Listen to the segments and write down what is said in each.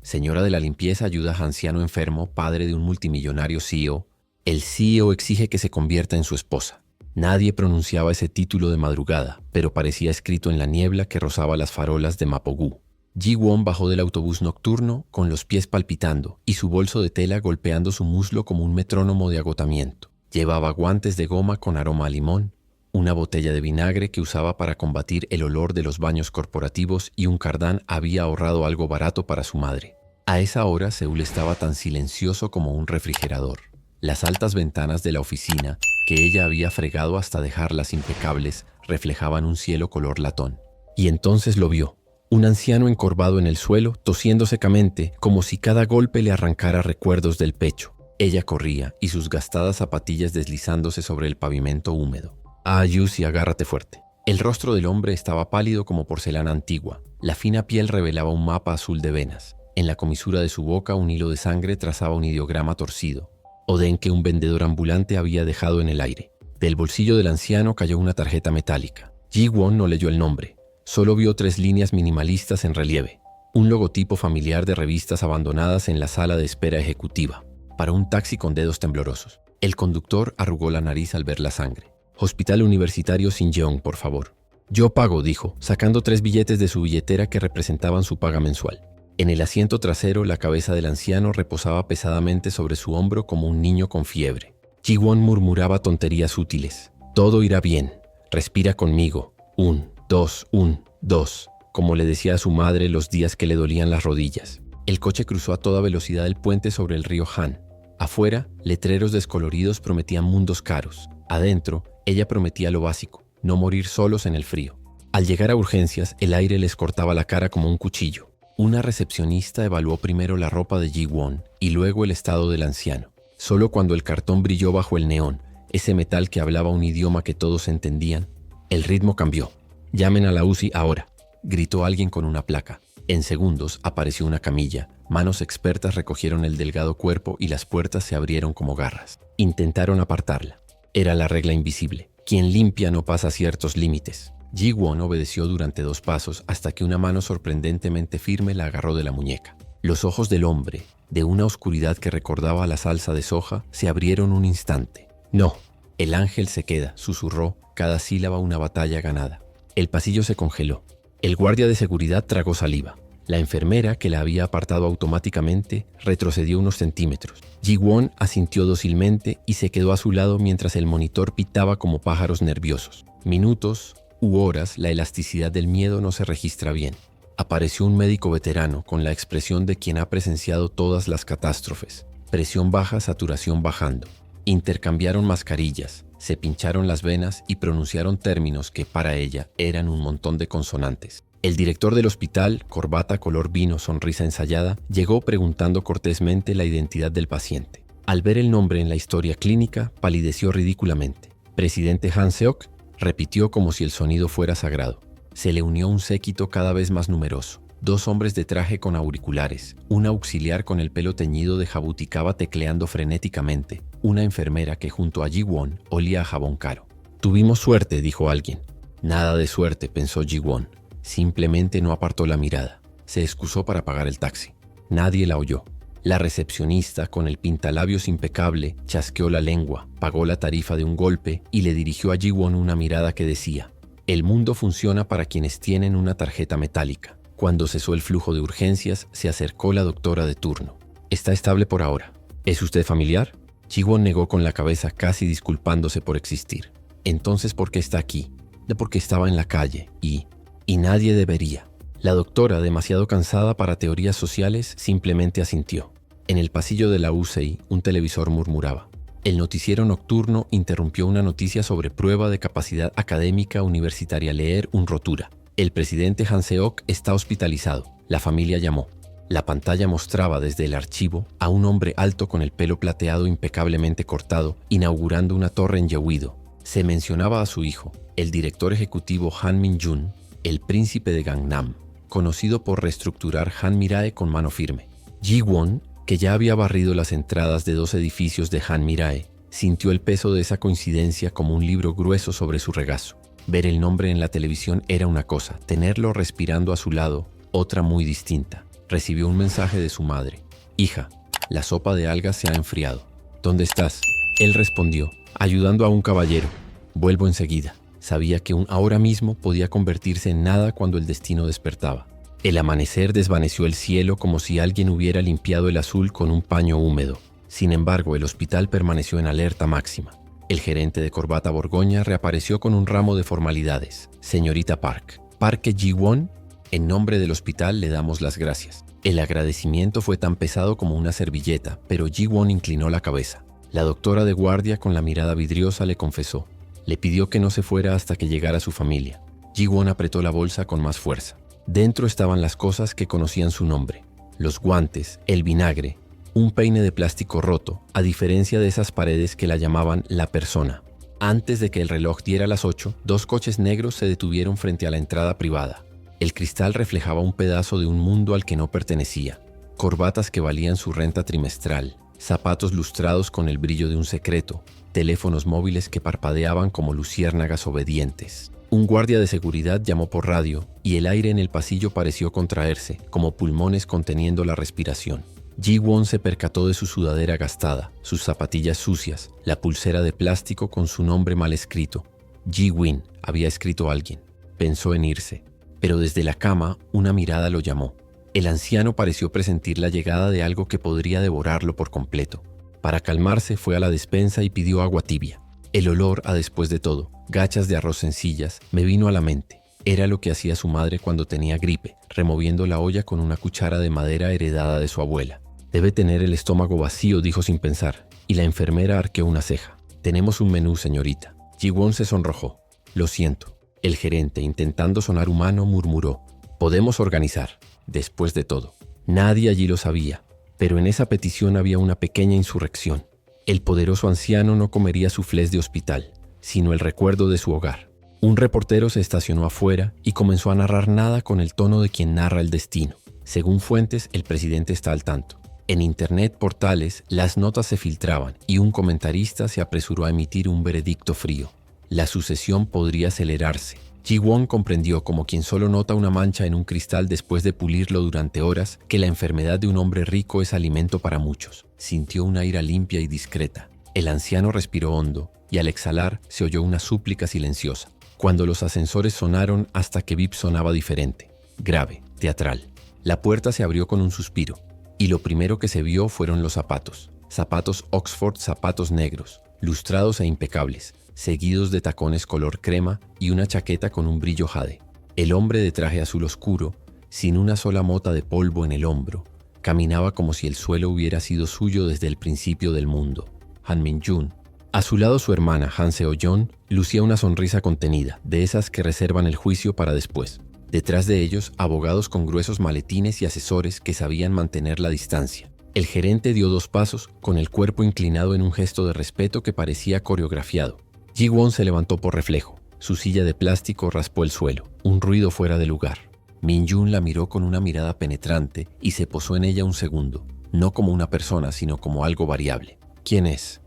Señora de la limpieza ayuda a anciano enfermo, padre de un multimillonario CEO. El CEO exige que se convierta en su esposa. Nadie pronunciaba ese título de madrugada, pero parecía escrito en la niebla que rozaba las farolas de Mapogu. Ji-won bajó del autobús nocturno con los pies palpitando y su bolso de tela golpeando su muslo como un metrónomo de agotamiento. Llevaba guantes de goma con aroma a limón, una botella de vinagre que usaba para combatir el olor de los baños corporativos y un cardán había ahorrado algo barato para su madre. A esa hora Seúl estaba tan silencioso como un refrigerador. Las altas ventanas de la oficina, que ella había fregado hasta dejarlas impecables, reflejaban un cielo color latón. Y entonces lo vio. Un anciano encorvado en el suelo, tosiendo secamente, como si cada golpe le arrancara recuerdos del pecho. Ella corría, y sus gastadas zapatillas deslizándose sobre el pavimento húmedo. Ah, Yusi, agárrate fuerte. El rostro del hombre estaba pálido como porcelana antigua. La fina piel revelaba un mapa azul de venas. En la comisura de su boca un hilo de sangre trazaba un ideograma torcido. Oden que un vendedor ambulante había dejado en el aire. Del bolsillo del anciano cayó una tarjeta metálica. Ji-won no leyó el nombre. Solo vio 3 líneas minimalistas en relieve. Un logotipo familiar de revistas abandonadas en la sala de espera ejecutiva. Para un taxi con dedos temblorosos. El conductor arrugó la nariz al ver la sangre. Hospital Universitario Sinjeong, por favor. Yo pago, dijo, sacando 3 billetes de su billetera que representaban su paga mensual. En el asiento trasero, la cabeza del anciano reposaba pesadamente sobre su hombro como un niño con fiebre. Ji-won murmuraba tonterías útiles. Todo irá bien. Respira conmigo. 1, 2, 1, 2. Como le decía a su madre los días que le dolían las rodillas. El coche cruzó a toda velocidad el puente sobre el río Han. Afuera, letreros descoloridos prometían mundos caros. Adentro, ella prometía lo básico, no morir solos en el frío. Al llegar a urgencias, el aire les cortaba la cara como un cuchillo. Una recepcionista evaluó primero la ropa de Ji-won y luego el estado del anciano. Solo cuando el cartón brilló bajo el neón, ese metal que hablaba un idioma que todos entendían, el ritmo cambió. «Llamen a la UCI ahora», gritó alguien con una placa. En segundos apareció una camilla. Manos expertas recogieron el delgado cuerpo y las puertas se abrieron como garras. Intentaron apartarla. Era la regla invisible. Quien limpia no pasa ciertos límites. Ji-won obedeció durante 2 pasos hasta que una mano sorprendentemente firme la agarró de la muñeca. Los ojos del hombre, de una oscuridad que recordaba a la salsa de soja, se abrieron un instante. «No, el ángel se queda», susurró, cada sílaba una batalla ganada. El pasillo se congeló. El guardia de seguridad tragó saliva. La enfermera, que la había apartado automáticamente, retrocedió unos centímetros. Ji-won asintió dócilmente y se quedó a su lado mientras el monitor pitaba como pájaros nerviosos. Minutos u horas, la elasticidad del miedo no se registra bien. Apareció un médico veterano con la expresión de quien ha presenciado todas las catástrofes. Presión baja, saturación bajando. Intercambiaron mascarillas, se pincharon las venas y pronunciaron términos que para ella eran un montón de consonantes. El director del hospital, corbata color vino, sonrisa ensayada, llegó preguntando cortésmente la identidad del paciente. Al ver el nombre en la historia clínica, palideció ridículamente. Presidente Han Seok, repitió como si el sonido fuera sagrado. Se le unió un séquito cada vez más numeroso. 2 hombres de traje con auriculares, un auxiliar con el pelo teñido de jabuticaba tecleando frenéticamente, una enfermera que junto a Ji-won olía a jabón caro. «Tuvimos suerte», dijo alguien. «Nada de suerte», pensó Ji-won. Simplemente no apartó la mirada. Se excusó para pagar el taxi. Nadie la oyó. La recepcionista, con el pintalabios impecable, chasqueó la lengua, pagó la tarifa de un golpe y le dirigió a Ji-won una mirada que decía: «El mundo funciona para quienes tienen una tarjeta metálica». Cuando cesó el flujo de urgencias, se acercó la doctora de turno. «Está estable por ahora. ¿Es usted familiar?». Ji-won negó con la cabeza, casi disculpándose por existir. «Entonces, ¿por qué está aquí?». «Porque estaba en la calle y nadie debería». La doctora, demasiado cansada para teorías sociales, simplemente asintió. En el pasillo de la UCI, un televisor murmuraba. El noticiero nocturno interrumpió una noticia sobre prueba de capacidad académica universitaria. Leer un rotura. «El presidente Han Seok está hospitalizado». La familia llamó. La pantalla mostraba desde el archivo a un hombre alto con el pelo plateado impecablemente cortado, inaugurando una torre en Yeouido. Se mencionaba a su hijo, el director ejecutivo Han Min-jun, el príncipe de Gangnam, conocido por reestructurar Han Mirae con mano firme. Ji-won, que ya había barrido las entradas de 2 edificios de Han Mirae, sintió el peso de esa coincidencia como un libro grueso sobre su regazo. Ver el nombre en la televisión era una cosa, tenerlo respirando a su lado, otra muy distinta. Recibió un mensaje de su madre. «Hija, la sopa de algas se ha enfriado. ¿Dónde estás?» Él respondió, «Ayudando a un caballero. Vuelvo enseguida». Sabía que un ahora mismo podía convertirse en nada cuando el destino despertaba. El amanecer desvaneció el cielo como si alguien hubiera limpiado el azul con un paño húmedo. Sin embargo, el hospital permaneció en alerta máxima. El gerente de corbata borgoña reapareció con un ramo de formalidades. «Señorita Park, Parque Ji-won, en nombre del hospital le damos las gracias». El agradecimiento fue tan pesado como una servilleta, pero Ji-won inclinó la cabeza. La doctora de guardia, con la mirada vidriosa, le confesó. Le pidió que no se fuera hasta que llegara su familia. Ji-won apretó la bolsa con más fuerza. Dentro estaban las cosas que conocían su nombre. Los guantes, el vinagre, un peine de plástico roto, a diferencia de esas paredes que la llamaban la persona. Antes de que el reloj diera las 8, 2 coches negros se detuvieron frente a la entrada privada. El cristal reflejaba un pedazo de un mundo al que no pertenecía. Corbatas que valían su renta trimestral, zapatos lustrados con el brillo de un secreto, teléfonos móviles que parpadeaban como luciérnagas obedientes. Un guardia de seguridad llamó por radio y el aire en el pasillo pareció contraerse, como pulmones conteniendo la respiración. Ji-won se percató de su sudadera gastada, sus zapatillas sucias, la pulsera de plástico con su nombre mal escrito. Ji-win, había escrito alguien. Pensó en irse, pero desde la cama una mirada lo llamó. El anciano pareció presentir la llegada de algo que podría devorarlo por completo. Para calmarse fue a la despensa y pidió agua tibia. El olor a después de todo, gachas de arroz sencillas, me vino a la mente. Era lo que hacía su madre cuando tenía gripe, removiendo la olla con una cuchara de madera heredada de su abuela. Debe tener el estómago vacío, dijo sin pensar, y la enfermera arqueó una ceja. Tenemos un menú, señorita. Ji-won se sonrojó. Lo siento. El gerente, intentando sonar humano, murmuró. Podemos organizar. Después de todo. Nadie allí lo sabía, pero en esa petición había una pequeña insurrección. El poderoso anciano no comería suflés de hospital, sino el recuerdo de su hogar. Un reportero se estacionó afuera y comenzó a narrar nada con el tono de quien narra el destino. Según fuentes, el presidente está al tanto. En internet portales, las notas se filtraban y un comentarista se apresuró a emitir un veredicto frío. La sucesión podría acelerarse. Ji-won comprendió, como quien solo nota una mancha en un cristal después de pulirlo durante horas, que la enfermedad de un hombre rico es alimento para muchos. Sintió una ira limpia y discreta. El anciano respiró hondo y al exhalar se oyó una súplica silenciosa. Cuando los ascensores sonaron hasta que Vip sonaba diferente, grave, teatral. La puerta se abrió con un suspiro y lo primero que se vio fueron los zapatos. Zapatos Oxford, zapatos negros, lustrados e impecables, seguidos de tacones color crema y una chaqueta con un brillo jade. El hombre de traje azul oscuro, sin una sola mota de polvo en el hombro, caminaba como si el suelo hubiera sido suyo desde el principio del mundo. Han Min-jun. A su lado su hermana, Han Seo-yeon, lucía una sonrisa contenida, de esas que reservan el juicio para después. Detrás de ellos, abogados con gruesos maletines y asesores que sabían mantener la distancia. El gerente dio 2 pasos, con el cuerpo inclinado en un gesto de respeto que parecía coreografiado. Ji-won se levantó por reflejo. Su silla de plástico raspó el suelo, un ruido fuera de lugar. Min-jun la miró con una mirada penetrante y se posó en ella un segundo, no como una persona, sino como algo variable. ¿Quién es?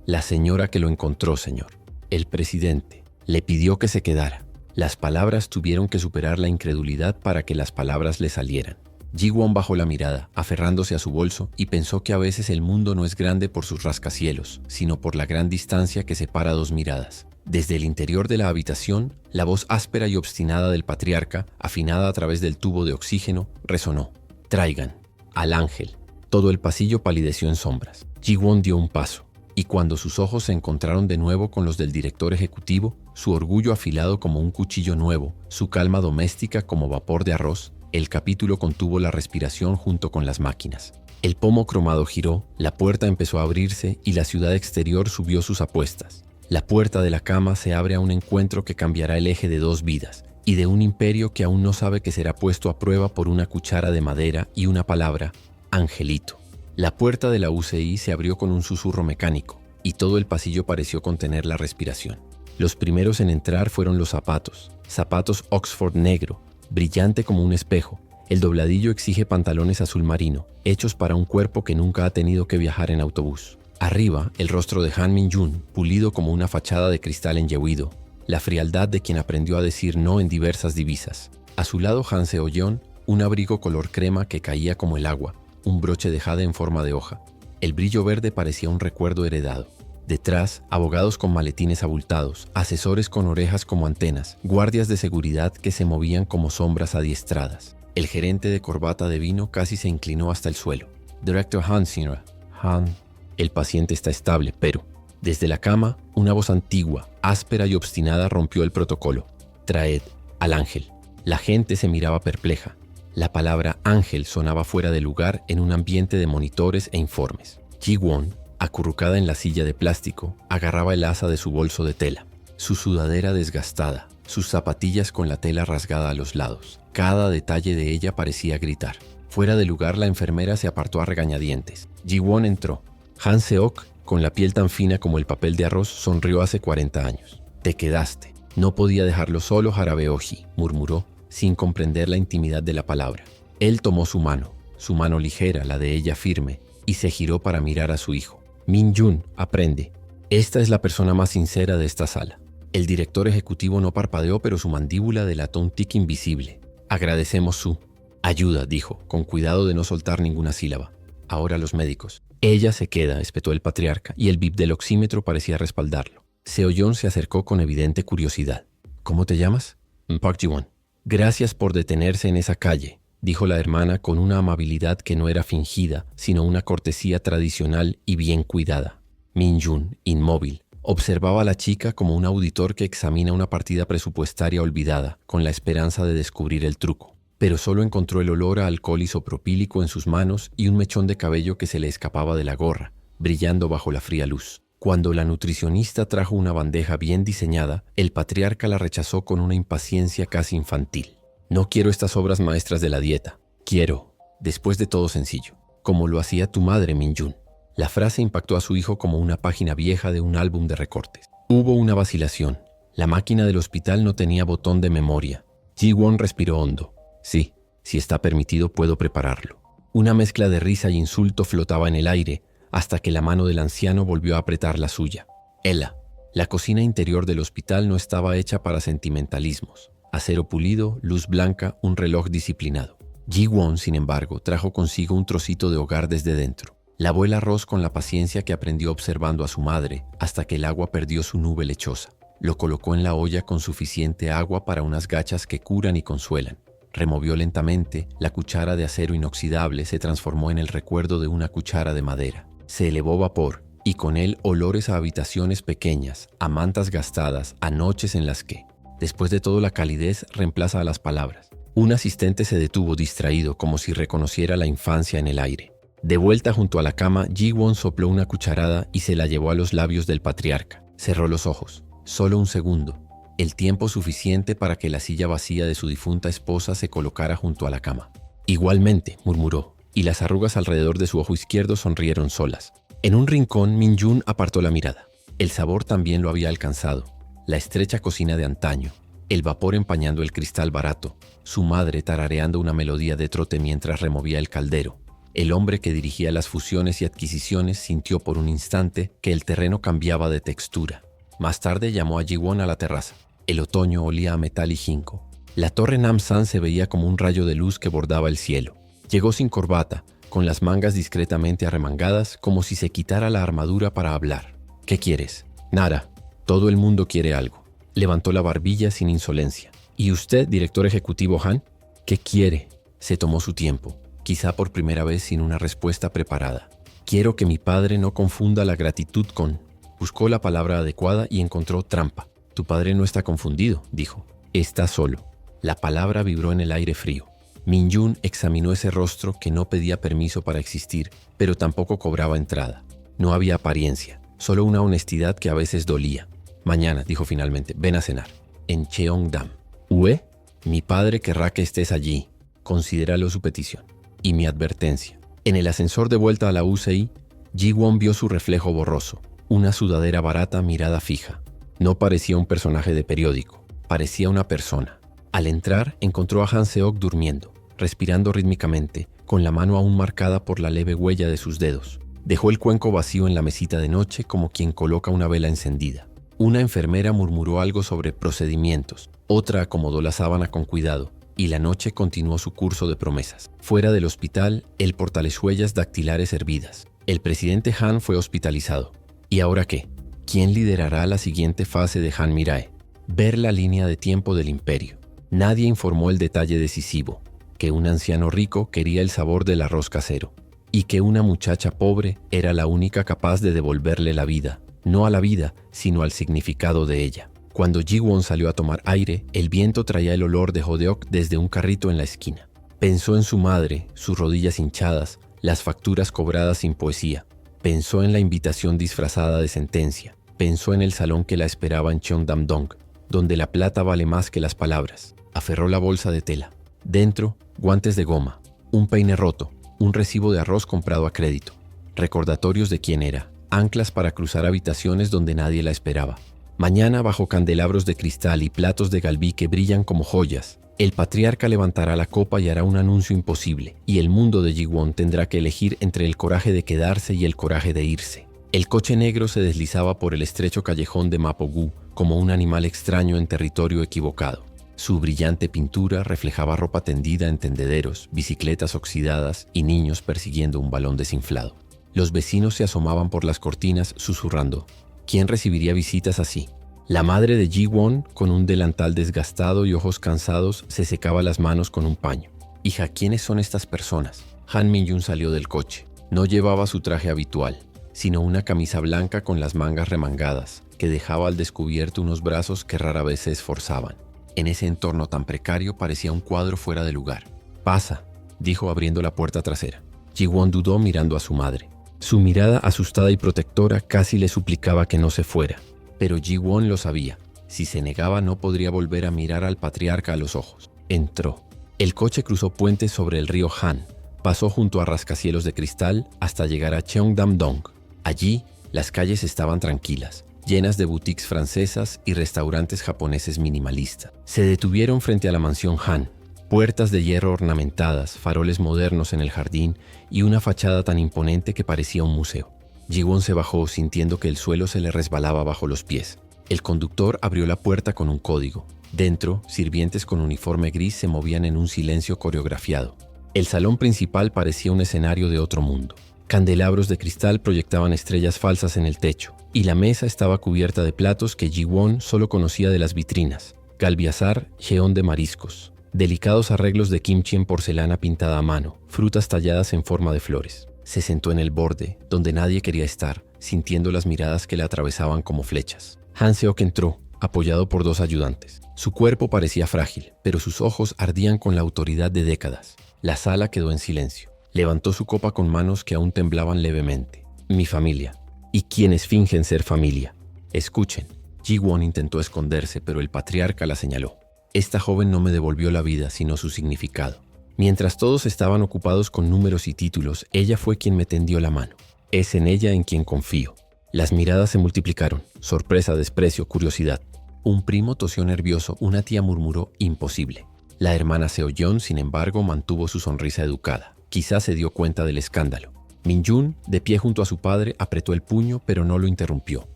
La señora que lo encontró, señor. El presidente. Le pidió que se quedara. Las palabras tuvieron que superar la incredulidad para que las palabras le salieran. Ji-won bajó la mirada, aferrándose a su bolso, y pensó que a veces el mundo no es grande por sus rascacielos, sino por la gran distancia que separa 2 miradas. Desde el interior de la habitación, la voz áspera y obstinada del patriarca, afinada a través del tubo de oxígeno, resonó. «Traigan al ángel». Todo el pasillo palideció en sombras. Ji-won dio un paso, y cuando sus ojos se encontraron de nuevo con los del director ejecutivo, su orgullo afilado como un cuchillo nuevo, su calma doméstica como vapor de arroz, el capítulo contuvo la respiración junto con las máquinas. El pomo cromado giró, la puerta empezó a abrirse y la ciudad exterior subió sus apuestas. La puerta de la cama se abre a un encuentro que cambiará el eje de 2 vidas y de un imperio que aún no sabe que será puesto a prueba por una cuchara de madera y una palabra: Angelito. La puerta de la UCI se abrió con un susurro mecánico y todo el pasillo pareció contener la respiración. Los primeros en entrar fueron los zapatos. Zapatos Oxford negro, brillante como un espejo. El dobladillo exige pantalones azul marino, hechos para un cuerpo que nunca ha tenido que viajar en autobús. Arriba, el rostro de Han Min-jun, pulido como una fachada de cristal enyehuido. La frialdad de quien aprendió a decir no en diversas divisas. A su lado Han Seo-yeon, un abrigo color crema que caía como el agua, un broche de jade en forma de hoja. El brillo verde parecía un recuerdo heredado. Detrás, abogados con maletines abultados, asesores con orejas como antenas, guardias de seguridad que se movían como sombras adiestradas. El gerente de corbata de vino casi se inclinó hasta el suelo. Director Han, señora. Han. El paciente está estable, pero... Desde la cama, una voz antigua, áspera y obstinada rompió el protocolo. Traed al ángel. La gente se miraba perpleja. La palabra ángel sonaba fuera de lugar en un ambiente de monitores e informes. Ji-won, acurrucada en la silla de plástico, agarraba el asa de su bolso de tela. Su sudadera desgastada, sus zapatillas con la tela rasgada a los lados. Cada detalle de ella parecía gritar. Fuera de lugar, la enfermera se apartó a regañadientes. Ji-won entró. Han Seok, con la piel tan fina como el papel de arroz, sonrió hace 40 años. Te quedaste. No podía dejarlo solo, Jarabeoji, murmuró, sin comprender la intimidad de la palabra. Él tomó su mano ligera, la de ella firme, y se giró para mirar a su hijo. Min-jun, aprende. Esta es la persona más sincera de esta sala. El director ejecutivo no parpadeó, pero su mandíbula delató un tic invisible. Agradecemos su ayuda, dijo, con cuidado de no soltar ninguna sílaba. Ahora los médicos. Ella se queda, espetó el patriarca, y el bip del oxímetro parecía respaldarlo. Seo-yeon se acercó con evidente curiosidad. ¿Cómo te llamas? Park Ji-won. Gracias por detenerse en esa calle, dijo la hermana con una amabilidad que no era fingida, sino una cortesía tradicional y bien cuidada. Min-jun, inmóvil, observaba a la chica como un auditor que examina una partida presupuestaria olvidada, con la esperanza de descubrir el truco. Pero solo encontró el olor a alcohol isopropílico en sus manos y un mechón de cabello que se le escapaba de la gorra, brillando bajo la fría luz. Cuando la nutricionista trajo una bandeja bien diseñada, el patriarca la rechazó con una impaciencia casi infantil. No quiero estas obras maestras de la dieta. Quiero, después de todo sencillo, como lo hacía tu madre, Min-jun. La frase impactó a su hijo como una página vieja de un álbum de recortes. Hubo una vacilación. La máquina del hospital no tenía botón de memoria. Ji-won respiró hondo. Sí, si está permitido puedo prepararlo. Una mezcla de risa y insulto flotaba en el aire, hasta que la mano del anciano volvió a apretar la suya. Ella. La cocina interior del hospital no estaba hecha para sentimentalismos. Acero pulido, luz blanca, un reloj disciplinado. Ji-won, sin embargo, trajo consigo un trocito de hogar desde dentro. Lavó el arroz con la paciencia que aprendió observando a su madre, hasta que el agua perdió su nube lechosa. Lo colocó en la olla con suficiente agua para unas gachas que curan y consuelan. Removió lentamente, la cuchara de acero inoxidable se transformó en el recuerdo de una cuchara de madera. Se elevó vapor, y con él olores a habitaciones pequeñas, a mantas gastadas, a noches en las que, después de todo, la calidez reemplaza a las palabras. Un asistente se detuvo distraído, como si reconociera la infancia en el aire. De vuelta junto a la cama, Ji-won sopló una cucharada y se la llevó a los labios del patriarca. Cerró los ojos. Solo un segundo. El tiempo suficiente para que la silla vacía de su difunta esposa se colocara junto a la cama. Igualmente, murmuró, y las arrugas alrededor de su ojo izquierdo sonrieron solas. En un rincón, Min-jun apartó la mirada. El sabor también lo había alcanzado. La estrecha cocina de antaño, el vapor empañando el cristal barato, su madre tarareando una melodía de trote mientras removía el caldero. El hombre que dirigía las fusiones y adquisiciones sintió por un instante que el terreno cambiaba de textura. Más tarde llamó a Ji-won a la terraza. El otoño olía a metal y ginkgo. La torre Namsan se veía como un rayo de luz que bordaba el cielo. Llegó sin corbata, con las mangas discretamente arremangadas, como si se quitara la armadura para hablar. ¿Qué quieres? Nada. Todo el mundo quiere algo. Levantó la barbilla sin insolencia. ¿Y usted, director ejecutivo Han? ¿Qué quiere? Se tomó su tiempo, quizá por primera vez sin una respuesta preparada. Quiero que mi padre no confunda la gratitud con... Buscó la palabra adecuada y encontró trampa. Tu padre no está confundido, dijo. Está solo. La palabra vibró en el aire frío. Min-jun examinó ese rostro que no pedía permiso para existir, pero tampoco cobraba entrada. No había apariencia, solo una honestidad que a veces dolía. Mañana, dijo finalmente, ven a cenar. En Cheongdam. ¿Ue? Mi padre querrá que estés allí. Considéralo su petición. Y mi advertencia. En el ascensor de vuelta a la UCI, Ji-won vio su reflejo borroso. Una sudadera barata mirada fija. No parecía un personaje de periódico, parecía una persona. Al entrar, encontró a Han Seok durmiendo, respirando rítmicamente, con la mano aún marcada por la leve huella de sus dedos. Dejó el cuenco vacío en la mesita de noche como quien coloca una vela encendida. Una enfermera murmuró algo sobre procedimientos, otra acomodó la sábana con cuidado, y la noche continuó su curso de promesas. Fuera del hospital, el portalechuellas dactilares hervidas. El presidente Han fue hospitalizado. ¿Y ahora qué? ¿Quién liderará la siguiente fase de Han Mirae? Ver la línea de tiempo del imperio. Nadie informó el detalle decisivo, que un anciano rico quería el sabor del arroz casero, y que una muchacha pobre era la única capaz de devolverle la vida, no a la vida, sino al significado de ella. Cuando Ji-won salió a tomar aire, el viento traía el olor de jodeok desde un carrito en la esquina. Pensó en su madre, sus rodillas hinchadas, las facturas cobradas sin poesía. Pensó en la invitación disfrazada de sentencia. Pensó en el salón que la esperaba en Cheongdam-dong, donde la plata vale más que las palabras. Aferró la bolsa de tela. Dentro, guantes de goma, un peine roto, un recibo de arroz comprado a crédito, recordatorios de quién era, anclas para cruzar habitaciones donde nadie la esperaba. Mañana, bajo candelabros de cristal y platos de galbí que brillan como joyas, el patriarca levantará la copa y hará un anuncio imposible, y el mundo de Ji-won tendrá que elegir entre el coraje de quedarse y el coraje de irse. El coche negro se deslizaba por el estrecho callejón de Mapogu como un animal extraño en territorio equivocado. Su brillante pintura reflejaba ropa tendida en tendederos, bicicletas oxidadas y niños persiguiendo un balón desinflado. Los vecinos se asomaban por las cortinas susurrando. ¿Quién recibiría visitas así? La madre de Ji-won, con un delantal desgastado y ojos cansados, se secaba las manos con un paño. Hija, ¿quiénes son estas personas? Han Min-jun salió del coche. No llevaba su traje habitual, sino una camisa blanca con las mangas remangadas, que dejaba al descubierto unos brazos que rara vez se esforzaban. En ese entorno tan precario parecía un cuadro fuera de lugar. «Pasa», dijo abriendo la puerta trasera. Ji-won dudó mirando a su madre. Su mirada asustada y protectora casi le suplicaba que no se fuera. Pero Ji-won lo sabía. Si se negaba no podría volver a mirar al patriarca a los ojos. Entró. El coche cruzó puentes sobre el río Han. Pasó junto a rascacielos de cristal hasta llegar a Cheongdam-dong. Allí, las calles estaban tranquilas, llenas de boutiques francesas y restaurantes japoneses minimalistas. Se detuvieron frente a la mansión Han. Puertas de hierro ornamentadas, faroles modernos en el jardín y una fachada tan imponente que parecía un museo. Ji-won se bajó sintiendo que el suelo se le resbalaba bajo los pies. El conductor abrió la puerta con un código. Dentro, sirvientes con uniforme gris se movían en un silencio coreografiado. El salón principal parecía un escenario de otro mundo. Candelabros de cristal proyectaban estrellas falsas en el techo, y la mesa estaba cubierta de platos que Ji-won solo conocía de las vitrinas. Galbiazar, jeón de mariscos, delicados arreglos de kimchi en porcelana pintada a mano, frutas talladas en forma de flores. Se sentó en el borde, donde nadie quería estar, sintiendo las miradas que le atravesaban como flechas. Han Seok entró, apoyado por dos ayudantes. Su cuerpo parecía frágil, pero sus ojos ardían con la autoridad de décadas. La sala quedó en silencio. Levantó su copa con manos que aún temblaban levemente. Mi familia. Y quienes fingen ser familia. Escuchen. Ji-won intentó esconderse, pero el patriarca la señaló. Esta joven no me devolvió la vida, sino su significado. Mientras todos estaban ocupados con números y títulos, ella fue quien me tendió la mano. Es en ella en quien confío. Las miradas se multiplicaron. Sorpresa, desprecio, curiosidad. Un primo tosió nervioso, una tía murmuró imposible. La hermana Seo-yeon, sin embargo, mantuvo su sonrisa educada. Quizás se dio cuenta del escándalo. Min-jun, de pie junto a su padre, apretó el puño, pero no lo interrumpió.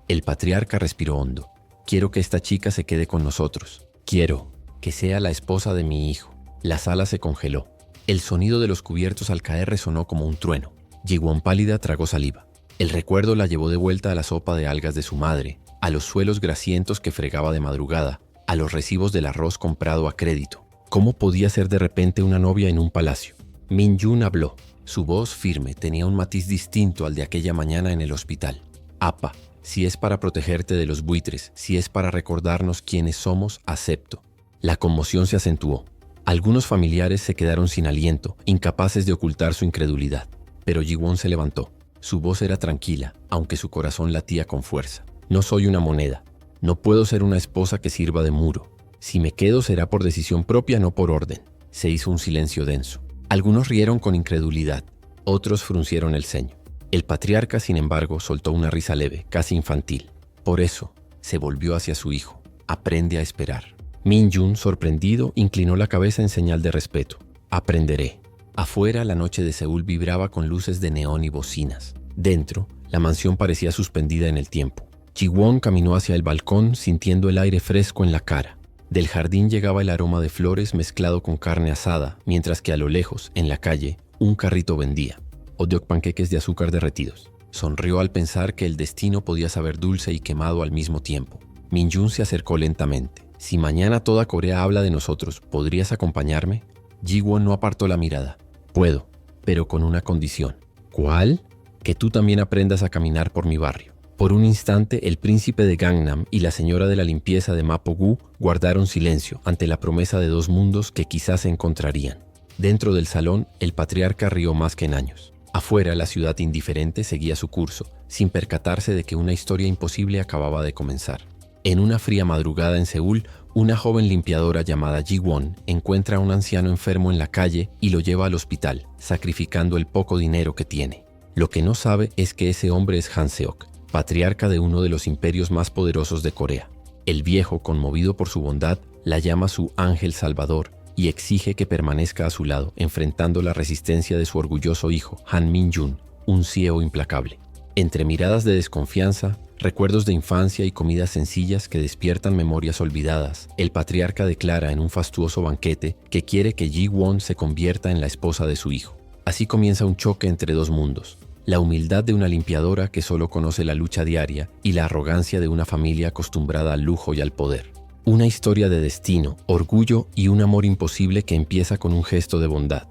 El patriarca respiró hondo. Quiero que esta chica se quede con nosotros. Quiero que sea la esposa de mi hijo. La sala se congeló. El sonido de los cubiertos al caer resonó como un trueno. Ji-won pálida tragó saliva. El recuerdo la llevó de vuelta a la sopa de algas de su madre, a los suelos grasientos que fregaba de madrugada, a los recibos del arroz comprado a crédito. ¿Cómo podía ser de repente una novia en un palacio? Min-jun habló. Su voz firme tenía un matiz distinto al de aquella mañana en el hospital. Apa, si es para protegerte de los buitres, si es para recordarnos quiénes somos, acepto. La conmoción se acentuó. Algunos familiares se quedaron sin aliento, incapaces de ocultar su incredulidad. Pero Ji-won se levantó. Su voz era tranquila, aunque su corazón latía con fuerza. No soy una moneda. No puedo ser una esposa que sirva de muro. Si me quedo será por decisión propia, no por orden. Se hizo un silencio denso. Algunos rieron con incredulidad. Otros fruncieron el ceño. El patriarca, sin embargo, soltó una risa leve, casi infantil. Por eso, se volvió hacia su hijo. Aprende a esperar. Min-jun, sorprendido, inclinó la cabeza en señal de respeto. Aprenderé. Afuera, la noche de Seúl vibraba con luces de neón y bocinas. Dentro, la mansión parecía suspendida en el tiempo. Ji-won caminó hacia el balcón sintiendo el aire fresco en la cara. Del jardín llegaba el aroma de flores mezclado con carne asada, mientras que a lo lejos, en la calle, un carrito vendía hot-dog panqueques de azúcar derretidos. Sonrió al pensar que el destino podía saber dulce y quemado al mismo tiempo. Min-jun se acercó lentamente. «Si mañana toda Corea habla de nosotros, ¿podrías acompañarme?» Ji-won no apartó la mirada. «Puedo, pero con una condición». «¿Cuál?» «Que tú también aprendas a caminar por mi barrio». Por un instante, el príncipe de Gangnam y la señora de la limpieza de Mapo-gu guardaron silencio ante la promesa de dos mundos que quizás se encontrarían. Dentro del salón, el patriarca rió más que en años. Afuera, la ciudad indiferente seguía su curso, sin percatarse de que una historia imposible acababa de comenzar. En una fría madrugada en Seúl, una joven limpiadora llamada Ji-won encuentra a un anciano enfermo en la calle y lo lleva al hospital, sacrificando el poco dinero que tiene. Lo que no sabe es que ese hombre es Han Seok, patriarca de uno de los imperios más poderosos de Corea. El viejo, conmovido por su bondad, la llama su ángel salvador y exige que permanezca a su lado, enfrentando la resistencia de su orgulloso hijo, Han Min-jun, un CEO implacable. Entre miradas de desconfianza, recuerdos de infancia y comidas sencillas que despiertan memorias olvidadas, el patriarca declara en un fastuoso banquete que quiere que Ji-won se convierta en la esposa de su hijo. Así comienza un choque entre dos mundos. La humildad de una limpiadora que solo conoce la lucha diaria y la arrogancia de una familia acostumbrada al lujo y al poder. Una historia de destino, orgullo y un amor imposible que empieza con un gesto de bondad.